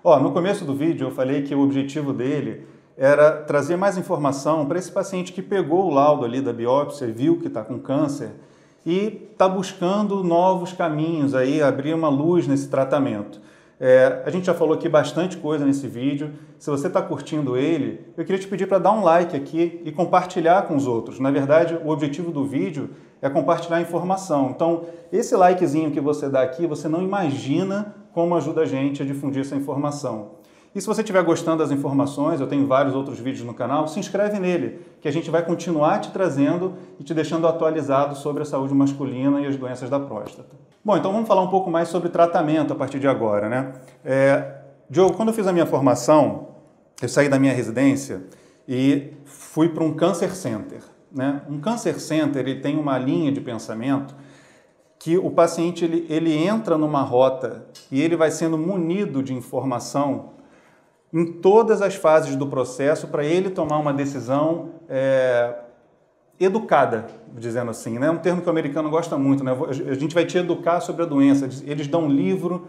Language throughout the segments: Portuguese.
Ó, no começo do vídeo eu falei que o objetivo dele era trazer mais informação para esse paciente que pegou o laudo ali da biópsia, viu que está com câncer e está buscando novos caminhos aí, abrir uma luz nesse tratamento. A gente já falou aqui bastante coisa nesse vídeo. Se você está curtindo ele, eu queria te pedir para dar um like aqui e compartilhar com os outros. Na verdade, o objetivo do vídeo é compartilhar informação. Então, esse likezinho que você dá aqui, você não imagina como ajuda a gente a difundir essa informação. E se você estiver gostando das informações, eu tenho vários outros vídeos no canal, se inscreve nele, que a gente vai continuar te trazendo e te deixando atualizado sobre a saúde masculina e as doenças da próstata. Bom, então vamos falar um pouco mais sobre tratamento a partir de agora, né? Diogo, quando eu fiz a minha formação, eu saí da minha residência e fui para um Cancer Center, né? Um Cancer Center, ele tem uma linha de pensamento que o paciente ele entra numa rota e ele vai sendo munido de informação em todas as fases do processo para ele tomar uma decisão educada, dizendo assim, né? Um termo que o americano gosta muito, né? A gente vai te educar sobre a doença, eles dão um livro.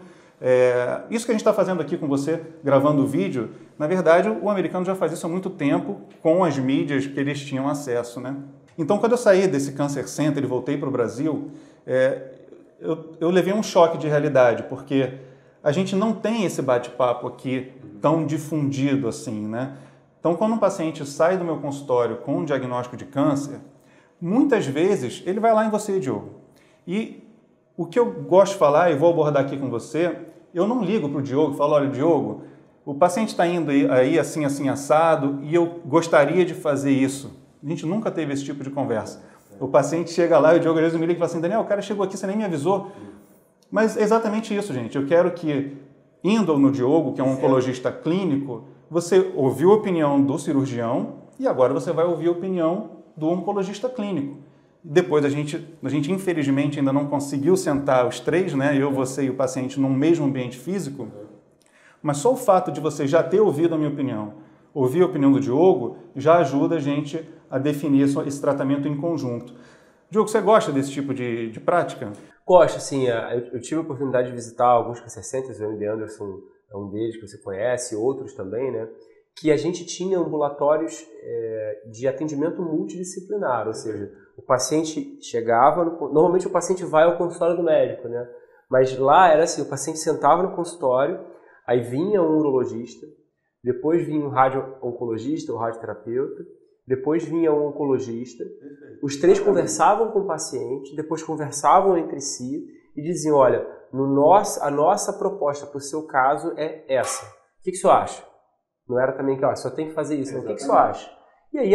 Isso que a gente está fazendo aqui com você, gravando o vídeo, na verdade o americano já faz isso há muito tempo com as mídias que eles tinham acesso, né? Então, quando eu saí desse Cancer Center e voltei para o Brasil, eu levei um choque de realidade, porque a gente não tem esse bate-papo aqui tão difundido assim, né? Então, quando um paciente sai do meu consultório com um diagnóstico de câncer, muitas vezes ele vai lá em você, Diogo. E o que eu gosto de falar, e vou abordar aqui com você, eu não ligo para o Diogo e falo, olha, Diogo, o paciente está indo aí assim, assim, assado, e eu gostaria de fazer isso. A gente nunca teve esse tipo de conversa. O paciente chega lá e o Diogo às vezes me liga e fala assim, Daniel, o cara chegou aqui, você nem me avisou. Mas é exatamente isso, gente. Eu quero que, indo no Diogo, que é um oncologista clínico, você ouviu a opinião do cirurgião e agora você vai ouvir a opinião do oncologista clínico. Depois a gente infelizmente ainda não conseguiu sentar os três, né? Eu, você e o paciente num mesmo ambiente físico, mas só o fato de você já ter ouvido a minha opinião, ouvir a opinião do Diogo, já ajuda a gente a definir esse tratamento em conjunto. Diogo, você gosta desse tipo de prática? Gosto, sim. Eu tive a oportunidade de visitar alguns Cancer Centers, o MD Anderson é um deles que você conhece, outros também, né? Que a gente tinha ambulatórios de atendimento multidisciplinar, ou seja, o paciente chegava, normalmente o paciente vai ao consultório do médico, né? Mas lá era assim, o paciente sentava no consultório, aí vinha um urologista, depois vinha um radio-oncologista ou radioterapeuta, depois vinha um oncologista, os três conversavam com o paciente, depois conversavam entre si e diziam, olha, a nossa proposta para o seu caso é essa. O que o senhor acha? Não era também que, ó, só tem que fazer isso, não. O que o senhor acha? E aí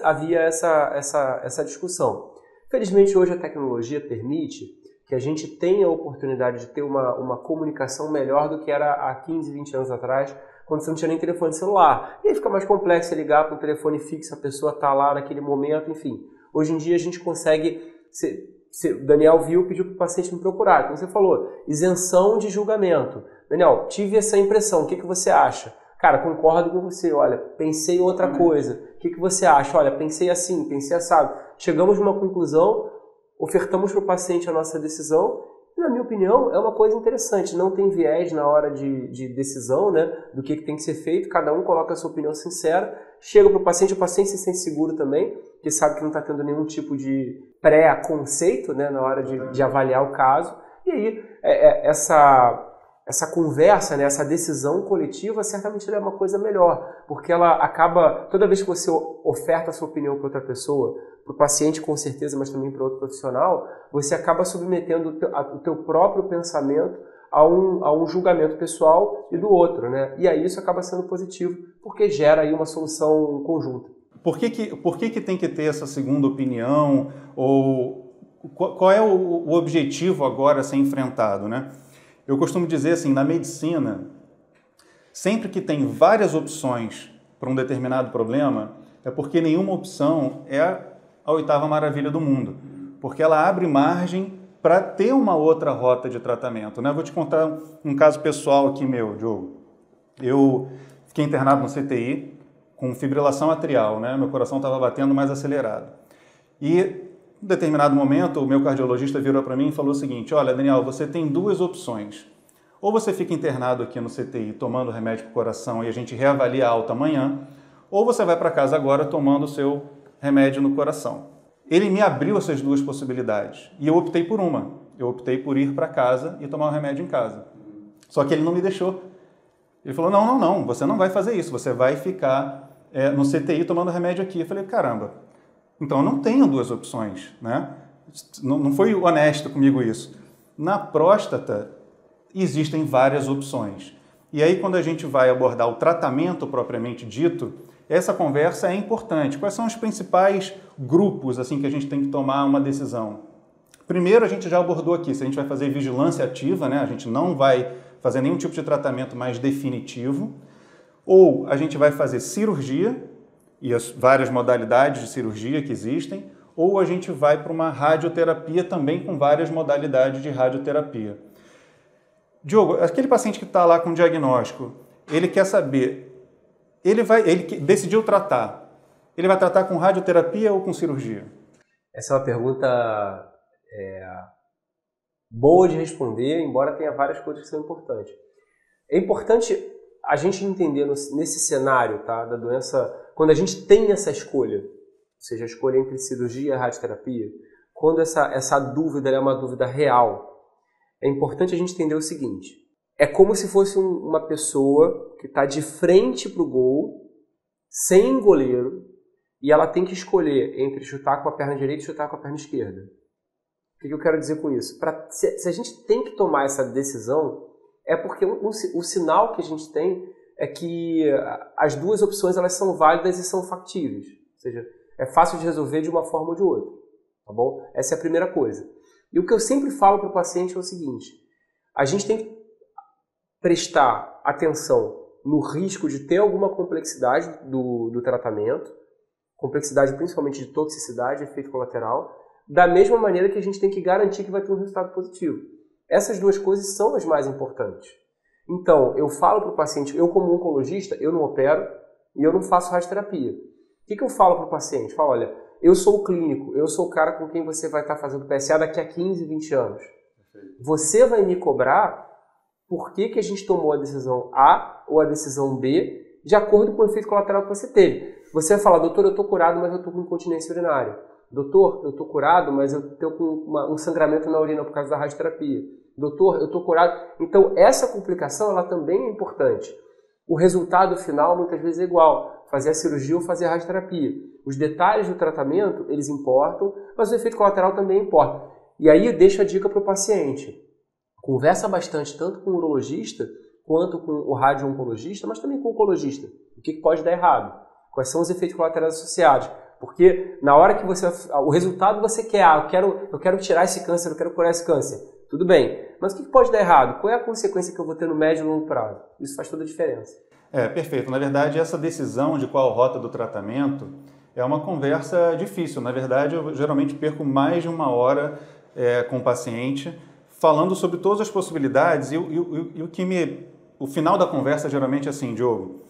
havia essa discussão. Felizmente hoje a tecnologia permite que a gente tenha a oportunidade de ter uma comunicação melhor do que era há 15, 20 anos atrás, quando você não tinha nem telefone celular. E aí fica mais complexo ligar para um telefone fixo, a pessoa está lá naquele momento, enfim. Hoje em dia a gente consegue... O Daniel pediu para o paciente me procurar. Como você falou, isenção de julgamento. Daniel, tive essa impressão, o que você acha? Cara, concordo com você, olha, pensei outra coisa. O que você acha? Olha, pensei assim, pensei assado. Chegamos a uma conclusão, ofertamos para o paciente a nossa decisão. Na minha opinião, é uma coisa interessante, não tem viés na hora de decisão, né, do que tem que ser feito, cada um coloca a sua opinião sincera, chega para o paciente se sente seguro também, porque sabe que não está tendo nenhum tipo de pré-conceito, né, na hora de avaliar o caso, e aí essa conversa, né, essa decisão coletiva, certamente é uma coisa melhor, porque ela acaba, toda vez que você oferta a sua opinião para outra pessoa, para o paciente com certeza, mas também para outro profissional, você acaba submetendo o teu próprio pensamento a um julgamento pessoal e do outro, né? E aí isso acaba sendo positivo, porque gera aí uma solução conjunta. Por que tem que ter essa segunda opinião? Ou qual é o objetivo agora a ser enfrentado, né? Eu costumo dizer assim, na medicina, sempre que tem várias opções para um determinado problema, é porque nenhuma opção é a oitava maravilha do mundo, porque ela abre margem para ter uma outra rota de tratamento, né? Eu vou te contar um caso pessoal aqui meu, Diogo. Eu fiquei internado no CTI com fibrilação atrial, né? Meu coração estava batendo mais acelerado. E, em determinado momento, o meu cardiologista virou para mim e falou o seguinte, olha, Daniel, você tem duas opções. Ou você fica internado aqui no CTI tomando remédio para o coração e a gente reavalia a alta amanhã, ou você vai para casa agora tomando o seu remédio no coração. Ele me abriu essas duas possibilidades e eu optei por uma. Eu optei por ir para casa e tomar o remédio em casa. Só que ele não me deixou. Ele falou, não, você não vai fazer isso, você vai ficar no CTI tomando remédio aqui. Eu falei, caramba, então eu não tenho duas opções, né? Não foi honesto comigo isso. Na próstata, existem várias opções. E aí, quando a gente vai abordar o tratamento propriamente dito, essa conversa é importante. Quais são os principais grupos assim, que a gente tem que tomar uma decisão? Primeiro, a gente já abordou aqui, se a gente vai fazer vigilância ativa, né? A gente não vai fazer nenhum tipo de tratamento mais definitivo, ou a gente vai fazer cirurgia, e as várias modalidades de cirurgia que existem, ou a gente vai para uma radioterapia também com várias modalidades de radioterapia. Diogo, aquele paciente que está lá com diagnóstico, ele quer saber, ele decidiu tratar, ele vai tratar com radioterapia ou com cirurgia? Essa é uma pergunta boa de responder, embora tenha várias coisas que são importantes. É importante a gente entender nesse cenário, tá, da doença, quando a gente tem essa escolha, ou seja, a escolha entre cirurgia e radioterapia, quando essa dúvida é uma dúvida real, é importante a gente entender o seguinte: é como se fosse uma pessoa que está de frente para o gol, sem goleiro, e ela tem que escolher entre chutar com a perna direita e chutar com a perna esquerda. O que eu quero dizer com isso? Se a gente tem que tomar essa decisão, é porque o sinal que a gente tem é que as duas opções elas são válidas e são factíveis. Ou seja, é fácil de resolver de uma forma ou de outra. Tá bom? Essa é a primeira coisa. E o que eu sempre falo para o paciente é o seguinte: a gente tem que prestar atenção no risco de ter alguma complexidade do tratamento, complexidade principalmente de toxicidade, efeito colateral, da mesma maneira que a gente tem que garantir que vai ter um resultado positivo. Essas duas coisas são as mais importantes. Então, eu falo para o paciente, eu como oncologista, eu não opero e eu não faço radioterapia. O que eu falo para o paciente? Falo, olha, eu sou o clínico, eu sou o cara com quem você vai estar fazendo PSA daqui a 15, 20 anos. Você vai me cobrar por que a gente tomou a decisão A ou a decisão B de acordo com o efeito colateral que você teve. Você vai falar, doutor, eu estou curado, mas eu estou com incontinência urinária. Doutor, eu estou curado, mas eu estou com um sangramento na urina por causa da radioterapia. Doutor, eu estou curado. Então, essa complicação ela também é importante. O resultado final muitas vezes é igual. Fazer a cirurgia ou fazer a radioterapia. Os detalhes do tratamento, eles importam, mas o efeito colateral também importa. E aí eu deixo a dica para o paciente. Conversa bastante tanto com o urologista, quanto com o radio-oncologista, mas também com o oncologista. O que pode dar errado? Quais são os efeitos colaterais associados? Porque na hora que o resultado você quer, eu quero tirar esse câncer, eu quero curar esse câncer. Tudo bem, mas o que pode dar errado? Qual é a consequência que eu vou ter no médio e longo prazo? Isso faz toda a diferença. Perfeito. Na verdade, essa decisão de qual rota do tratamento é uma conversa difícil. Na verdade, eu geralmente perco mais de uma hora com o paciente falando sobre todas as possibilidades e o final da conversa geralmente é assim, Diogo,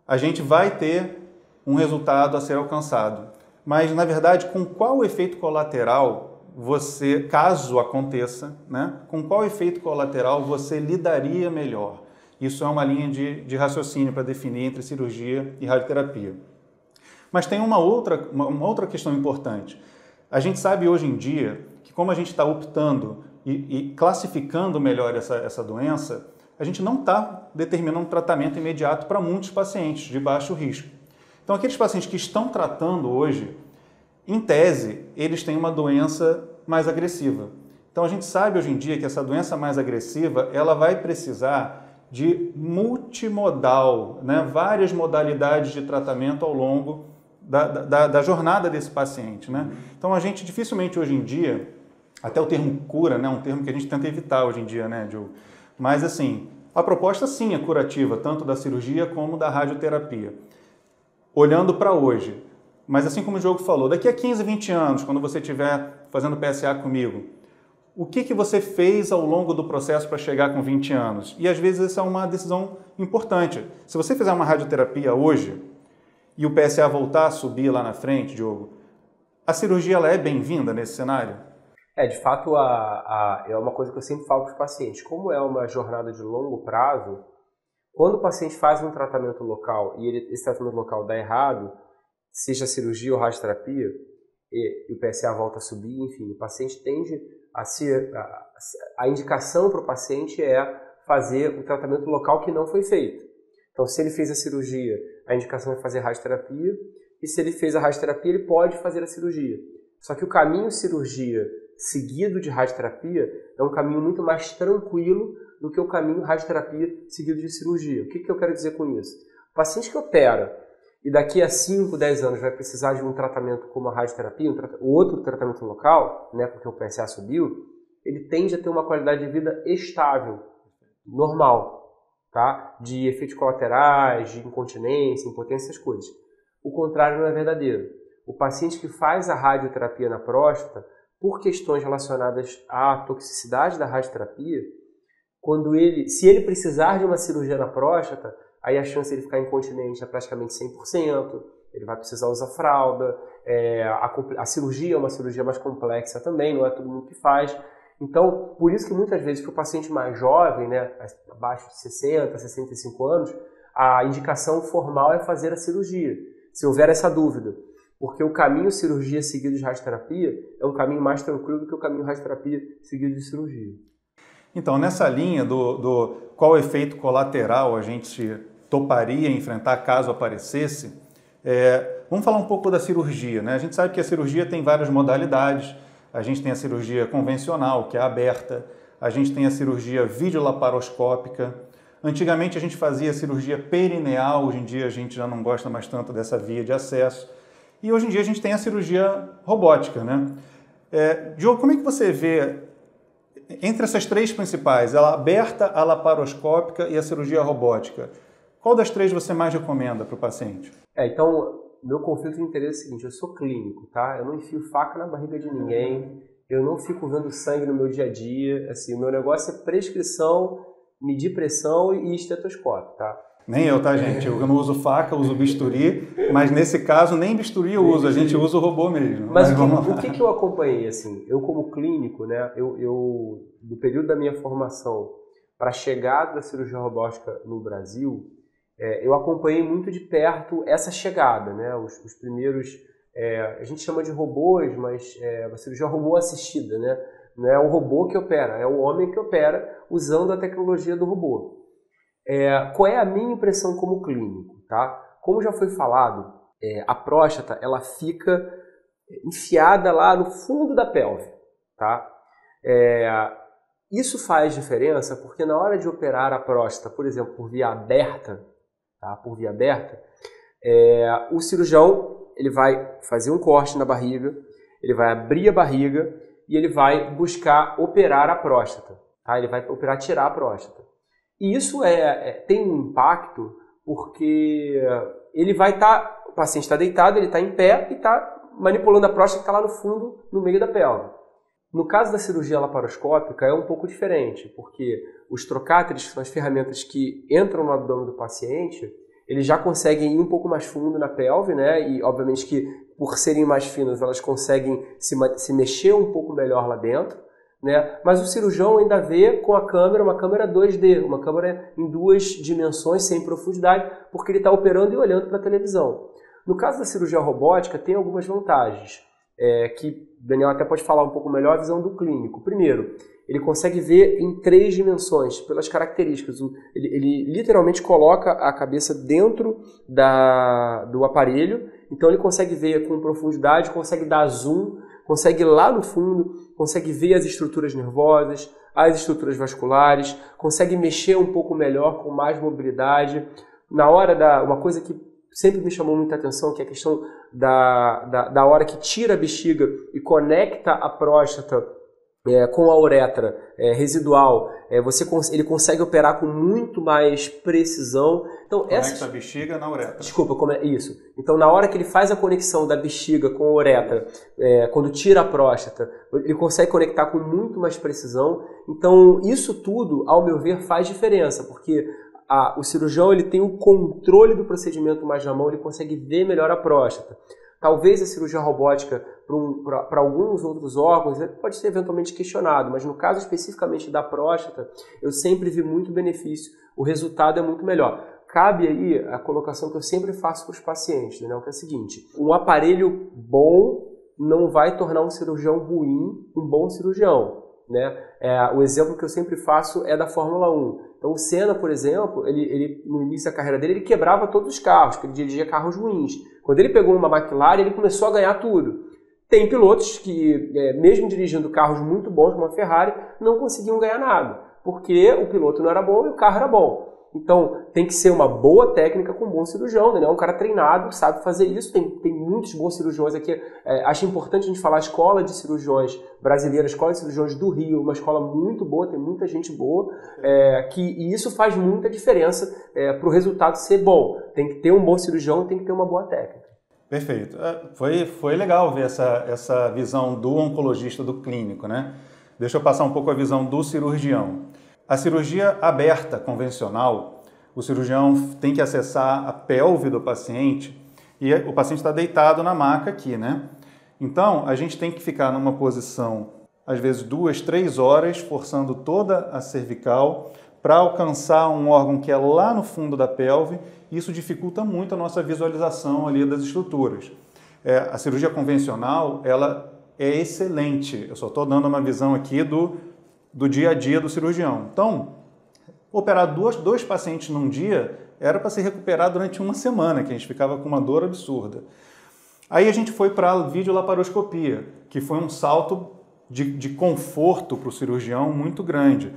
a gente vai ter um resultado a ser alcançado, mas na verdade com qual efeito colateral você, caso aconteça, né, com qual efeito colateral você lidaria melhor? Isso é uma linha de raciocínio para definir entre cirurgia e radioterapia. Mas tem uma outra questão importante. A gente sabe hoje em dia que como a gente está optando e classificando melhor essa doença, a gente não está determinando um tratamento imediato para muitos pacientes de baixo risco. Então, aqueles pacientes que estão tratando hoje, em tese, eles têm uma doença mais agressiva. Então, a gente sabe hoje em dia que essa doença mais agressiva, ela vai precisar de multimodal, né? Várias modalidades de tratamento ao longo da jornada desse paciente, né? Então, a gente dificilmente hoje em dia, até o termo cura, né? Um termo que a gente tenta evitar hoje em dia, né, Diogo? Mas, assim, a proposta sim é curativa, tanto da cirurgia como da radioterapia. Olhando para hoje, mas assim como o Diogo falou, daqui a 15, 20 anos, quando você estiver fazendo PSA comigo, o que você fez ao longo do processo para chegar com 20 anos? E às vezes essa é uma decisão importante. Se você fizer uma radioterapia hoje e o PSA voltar a subir lá na frente, Diogo, a cirurgia ela é bem-vinda nesse cenário? De fato, é uma coisa que eu sempre falo para os pacientes. Como é uma jornada de longo prazo, quando o paciente faz um tratamento local e esse tratamento local dá errado, seja cirurgia ou radioterapia, e o PSA volta a subir, enfim, o paciente tende a ser... A indicação para o paciente é fazer o tratamento local que não foi feito. Então, se ele fez a cirurgia, a indicação é fazer radioterapia, e se ele fez a radioterapia, ele pode fazer a cirurgia. Só que o caminho cirurgia seguido de radioterapia é um caminho muito mais tranquilo do que o caminho radioterapia seguido de cirurgia. O que eu quero dizer com isso? O paciente que opera e daqui a 5, 10 anos vai precisar de um tratamento como a radioterapia, outro tratamento local, né, porque o PSA subiu, ele tende a ter uma qualidade de vida estável, normal, tá? De efeitos colaterais, de incontinência, impotência, essas coisas. O contrário não é verdadeiro. O paciente que faz a radioterapia na próstata, por questões relacionadas à toxicidade da radioterapia, se ele precisar de uma cirurgia na próstata, aí a chance de ele ficar incontinente é praticamente 100%, ele vai precisar usar fralda, a cirurgia é uma cirurgia mais complexa também, não é todo mundo que faz. Então, por isso que muitas vezes para o paciente mais jovem, né, abaixo de 60, 65 anos, a indicação formal é fazer a cirurgia, se houver essa dúvida. Porque o caminho cirurgia seguido de radioterapia é um caminho mais tranquilo do que o caminho radioterapia seguido de cirurgia. Então, nessa linha do qual efeito colateral a gente toparia enfrentar caso aparecesse, vamos falar um pouco da cirurgia, né? A gente sabe que a cirurgia tem várias modalidades. A gente tem a cirurgia convencional, que é aberta. A gente tem a cirurgia videolaparoscópica. Antigamente a gente fazia cirurgia perineal, hoje em dia a gente já não gosta mais tanto dessa via de acesso. E hoje em dia a gente tem a cirurgia robótica, né? Diogo, como é que você vê entre essas três principais, a aberta, a laparoscópica e a cirurgia robótica? Qual das três você mais recomenda para o paciente? Então, meu conflito de interesse é o seguinte, eu sou clínico, tá? Eu não enfio faca na barriga de ninguém, eu não fico vendo sangue no meu dia a dia, assim, o meu negócio é prescrição, medir pressão e estetoscópio, tá? Nem eu, tá, gente? Eu não uso faca, eu uso bisturi, mas nesse caso nem bisturi eu uso, a gente usa o robô mesmo. Mas o que eu acompanhei, assim, eu como clínico, né, no período da minha formação para a chegada da cirurgia robótica no Brasil, eu acompanhei muito de perto essa chegada, né, os primeiros, a gente chama de robôs, mas a cirurgia robô assistida, né, não é o robô que opera, é o homem que opera usando a tecnologia do robô. Qual é a minha impressão como clínico, tá? Como já foi falado, a próstata ela fica enfiada lá no fundo da pelve, tá? Isso faz diferença porque na hora de operar a próstata, por exemplo, por via aberta, tá? Por via aberta, o cirurgião ele vai fazer um corte na barriga, ele vai abrir a barriga e ele vai buscar operar a próstata, tá? Ele vai operar tirar a próstata. E isso tem um impacto porque o paciente está deitado, ele está em pé e está manipulando a próstata que está lá no fundo, no meio da pelve. No caso da cirurgia laparoscópica é um pouco diferente, porque os trocáteres, que são as ferramentas que entram no abdômen do paciente, eles já conseguem ir um pouco mais fundo na pelve, né? E obviamente que por serem mais finas elas conseguem se mexer um pouco melhor lá dentro. Né? Mas o cirurgião ainda vê com a câmera, uma câmera 2D, uma câmera em 2 dimensões, sem profundidade, porque ele está operando e olhando para a televisão. No caso da cirurgia robótica, tem algumas vantagens, que o Daniel até pode falar um pouco melhor a visão do clínico. Primeiro, ele consegue ver em 3 dimensões, pelas características. Ele literalmente coloca a cabeça dentro do aparelho, então ele consegue ver com profundidade, consegue dar zoom, consegue ir lá no fundo, consegue ver as estruturas nervosas, as estruturas vasculares, consegue mexer um pouco melhor, com mais mobilidade. Uma coisa que sempre me chamou muita atenção, que é a questão da hora que tira a bexiga e conecta a próstata com a uretra residual, ele consegue operar com muito mais precisão. Então, conecta a bexiga na uretra. Desculpa, isso. Então, na hora que ele faz a conexão da bexiga com a uretra, quando tira a próstata, ele consegue conectar com muito mais precisão. Então, isso tudo, ao meu ver, faz diferença, porque o cirurgião ele tem o controle do procedimento mais na mão, ele consegue ver melhor a próstata. Talvez a cirurgia robótica para alguns outros órgãos pode ser eventualmente questionado, mas no caso especificamente da próstata, eu sempre vi muito benefício, o resultado é muito melhor. Cabe aí a colocação que eu sempre faço para os pacientes, né, que é a seguinte: um aparelho bom não vai tornar um cirurgião ruim um bom cirurgião. Né? O exemplo que eu sempre faço é da Fórmula 1. Então o Senna, por exemplo, ele no início da carreira dele, ele quebrava todos os carros, porque ele dirigia carros ruins. Quando ele pegou uma McLaren, ele começou a ganhar tudo. Tem pilotos que, mesmo dirigindo carros muito bons, como a Ferrari, não conseguiam ganhar nada, porque o piloto não era bom e o carro era bom. Então, tem que ser uma boa técnica com um bom cirurgião, né? Um cara treinado, sabe fazer isso. Tem muitos bons cirurgiões aqui. Acho importante a gente falar a escola de cirurgiões brasileira, a escola de cirurgiões do Rio, uma escola muito boa, tem muita gente boa, e isso faz muita diferença para o resultado ser bom. Tem que ter um bom cirurgião, tem que ter uma boa técnica. Perfeito. Foi legal ver essa visão do oncologista, do clínico, né? Deixa eu passar um pouco a visão do cirurgião. A cirurgia aberta convencional, o cirurgião tem que acessar a pelve do paciente e o paciente está deitado na maca aqui, né? Então, a gente tem que ficar numa posição, às vezes 2, 3 horas, forçando toda a cervical para alcançar um órgão que é lá no fundo da pelve. Isso dificulta muito a nossa visualização ali das estruturas. A cirurgia convencional, ela é excelente. Eu só estou dando uma visão aqui do dia a dia do cirurgião. Então, operar dois pacientes num dia era para se recuperar durante uma semana, que a gente ficava com uma dor absurda. Aí a gente foi para a videolaparoscopia, que foi um salto de conforto para o cirurgião muito grande.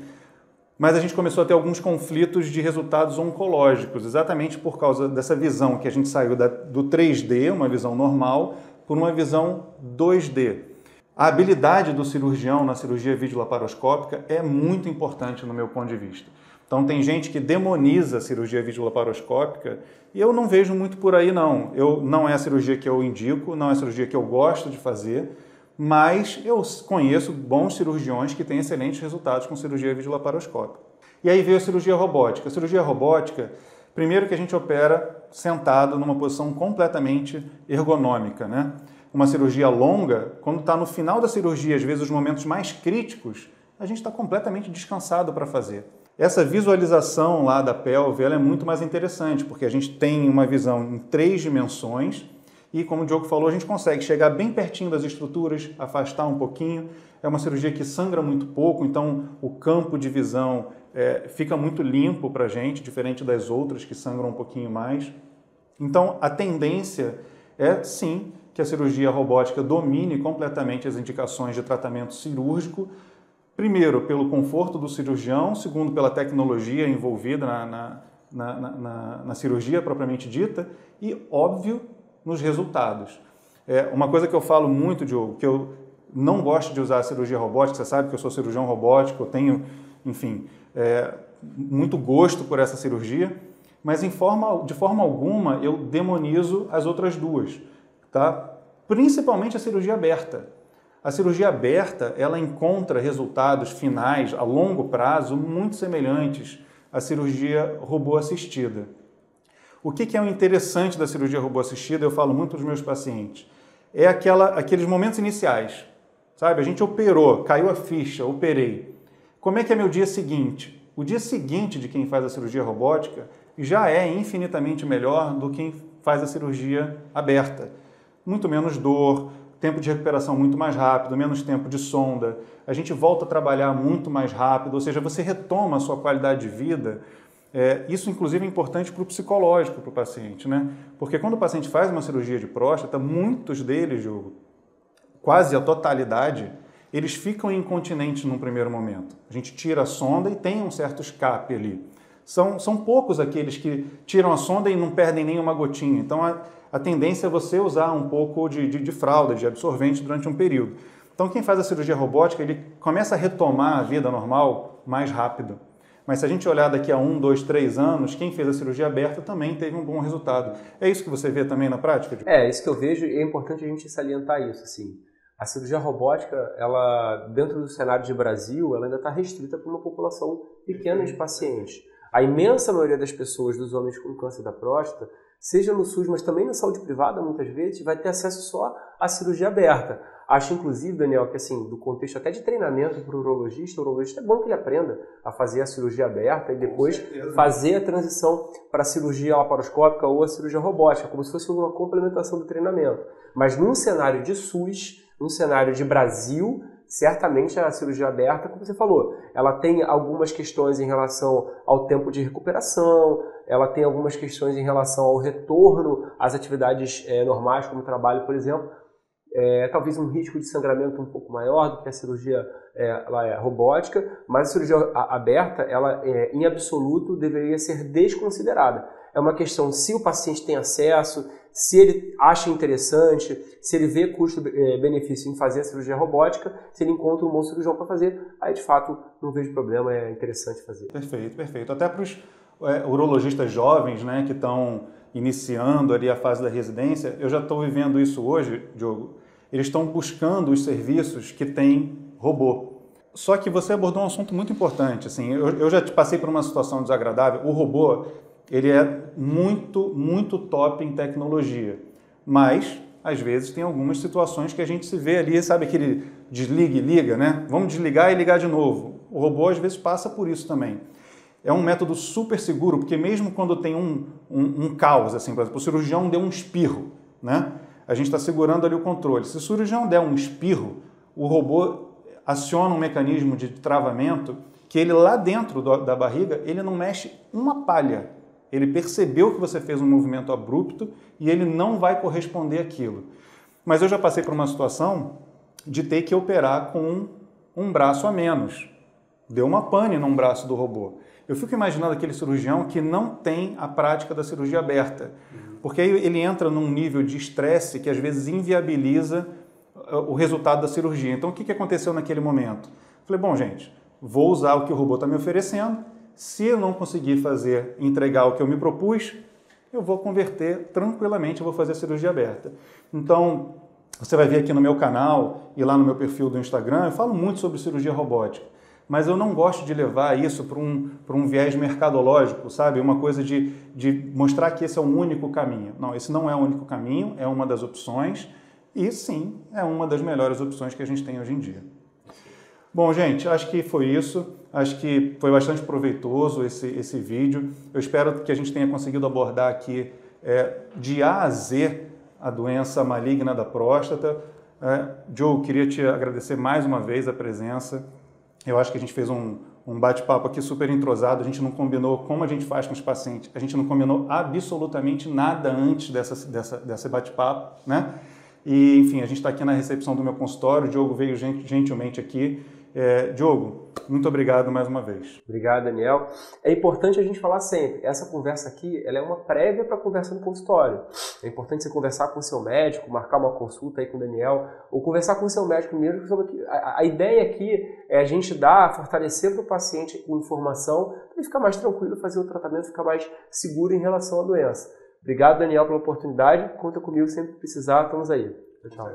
Mas a gente começou a ter alguns conflitos de resultados oncológicos, exatamente por causa dessa visão que a gente saiu do 3D, uma visão normal, por uma visão 2D. A habilidade do cirurgião na cirurgia videolaparoscópica é muito importante no meu ponto de vista. Então tem gente que demoniza a cirurgia videolaparoscópica e eu não vejo muito por aí não. Não é a cirurgia que eu indico, não é a cirurgia que eu gosto de fazer, mas eu conheço bons cirurgiões que têm excelentes resultados com cirurgia videolaparoscópica. E aí veio a cirurgia robótica. A cirurgia robótica, primeiro que a gente opera sentado numa posição completamente ergonômica, né? Uma cirurgia longa, quando está no final da cirurgia, às vezes os momentos mais críticos, a gente está completamente descansado para fazer. Essa visualização lá da pelve ela é muito mais interessante, porque a gente tem uma visão em 3 dimensões e, como o Diogo falou, a gente consegue chegar bem pertinho das estruturas, afastar um pouquinho. É uma cirurgia que sangra muito pouco, então o campo de visão fica muito limpo para a gente, diferente das outras que sangram um pouquinho mais. Então, a tendência é, sim, que a cirurgia robótica domine completamente as indicações de tratamento cirúrgico, primeiro pelo conforto do cirurgião, segundo pela tecnologia envolvida na cirurgia propriamente dita e, óbvio, nos resultados. Uma coisa que eu falo muito, Diogo, que eu não gosto de usar a cirurgia robótica, você sabe que eu sou cirurgião robótico, eu tenho, enfim, muito gosto por essa cirurgia, mas de forma alguma eu demonizo as outras duas. Tá? Principalmente a cirurgia aberta. A cirurgia aberta, ela encontra resultados finais a longo prazo muito semelhantes à cirurgia robô-assistida. O que é o interessante da cirurgia robô-assistida, eu falo muito para os meus pacientes, é aqueles momentos iniciais. Sabe? A gente operou, caiu a ficha, operei. Como é que é meu dia seguinte? O dia seguinte de quem faz a cirurgia robótica já é infinitamente melhor do que quem faz a cirurgia aberta. Muito menos dor, tempo de recuperação muito mais rápido, menos tempo de sonda, a gente volta a trabalhar muito mais rápido, ou seja, você retoma a sua qualidade de vida. Isso, inclusive, é importante para o psicológico, para o paciente, né? Porque quando o paciente faz uma cirurgia de próstata, muitos deles, Diogo, quase a totalidade, eles ficam incontinentes num primeiro momento. A gente tira a sonda e tem um certo escape ali. São poucos aqueles que tiram a sonda e não perdem nenhuma gotinha. Então, a tendência é você usar um pouco de fralda, de absorvente durante um período. Então, quem faz a cirurgia robótica, ele começa a retomar a vida normal mais rápido. Mas se a gente olhar daqui a 1, 2, 3 anos, quem fez a cirurgia aberta também teve um bom resultado. É isso que você vê também na prática? É isso que eu vejo e é importante a gente salientar isso. Assim. A cirurgia robótica, ela, dentro do cenário de Brasil, ela ainda está restrita para uma população pequena de pacientes. A imensa maioria das pessoas, dos homens com câncer da próstata, seja no SUS, mas também na saúde privada, muitas vezes, vai ter acesso só à cirurgia aberta. Acho, inclusive, Daniel, que assim, do contexto até de treinamento para o urologista é bom que ele aprenda a fazer a cirurgia aberta e depois fazer a transição para a cirurgia laparoscópica ou a cirurgia robótica, como se fosse uma complementação do treinamento. Mas num cenário de SUS, num cenário de Brasil, certamente a cirurgia aberta, como você falou, ela tem algumas questões em relação ao tempo de recuperação, ela tem algumas questões em relação ao retorno às atividades normais, como trabalho, por exemplo, talvez um risco de sangramento um pouco maior do que a cirurgia robótica, mas a cirurgia aberta, ela em absoluto deveria ser desconsiderada. É uma questão se o paciente tem acesso, se ele acha interessante, se ele vê custo-benefício em fazer a cirurgia robótica, se ele encontra um bom cirurgião para fazer, aí de fato não vejo problema, é interessante fazer. Perfeito, perfeito. Até para os urologistas jovens, né, que estão iniciando ali a fase da residência, eu já estou vivendo isso hoje, Diogo. Eles estão buscando os serviços que têm robô. Só que você abordou um assunto muito importante. Assim, eu já passei por uma situação desagradável. O robô, ele é muito top em tecnologia. Mas, às vezes, tem algumas situações que a gente se vê ali, sabe aquele desliga e liga, né? Vamos desligar e ligar de novo. O robô, às vezes, passa por isso também. É um método super seguro, porque mesmo quando tem um caos, assim, por exemplo, o cirurgião deu um espirro, né? A gente está segurando ali o controle. Se o cirurgião der um espirro, o robô aciona um mecanismo de travamento que ele lá dentro da barriga, ele não mexe uma palha. Ele percebeu que você fez um movimento abrupto e ele não vai corresponder àquilo. Mas eu já passei por uma situação de ter que operar com um braço a menos. Deu uma pane num braço do robô. Eu fico imaginando aquele cirurgião que não tem a prática da cirurgia aberta. Porque aí ele entra num nível de estresse que às vezes inviabiliza o resultado da cirurgia. Então o que aconteceu naquele momento? Falei, bom gente, vou usar o que o robô está me oferecendo. Se eu não conseguir entregar o que eu me propus, eu vou converter tranquilamente, eu vou fazer a cirurgia aberta. Então, você vai ver aqui no meu canal e lá no meu perfil do Instagram, eu falo muito sobre cirurgia robótica. Mas eu não gosto de levar isso para um viés mercadológico, sabe? Uma coisa de mostrar que esse é o único caminho. Não, esse não é o único caminho, é uma das opções e sim, é uma das melhores opções que a gente tem hoje em dia. Bom, gente, acho que foi isso. Acho que foi bastante proveitoso esse vídeo. Eu espero que a gente tenha conseguido abordar aqui de A a Z a doença maligna da próstata. Joe, queria te agradecer mais uma vez a presença. Eu acho que a gente fez um bate-papo aqui super entrosado, a gente não combinou como a gente faz com os pacientes, a gente não combinou absolutamente nada antes desse bate-papo, né? E, enfim, a gente está aqui na recepção do meu consultório, o Diogo veio gentilmente aqui. Diogo, muito obrigado mais uma vez. Obrigado, Daniel. É importante a gente falar sempre, essa conversa aqui ela é uma prévia para a conversa no consultório. É importante você conversar com o seu médico, marcar uma consulta aí com o Daniel, ou conversar com o seu médico mesmo sobre a ideia aqui é a gente fortalecer para o paciente com informação para ele ficar mais tranquilo, fazer o tratamento, ficar mais seguro em relação à doença. Obrigado, Daniel, pela oportunidade. Conta comigo sempre que precisar, estamos aí. Tchau.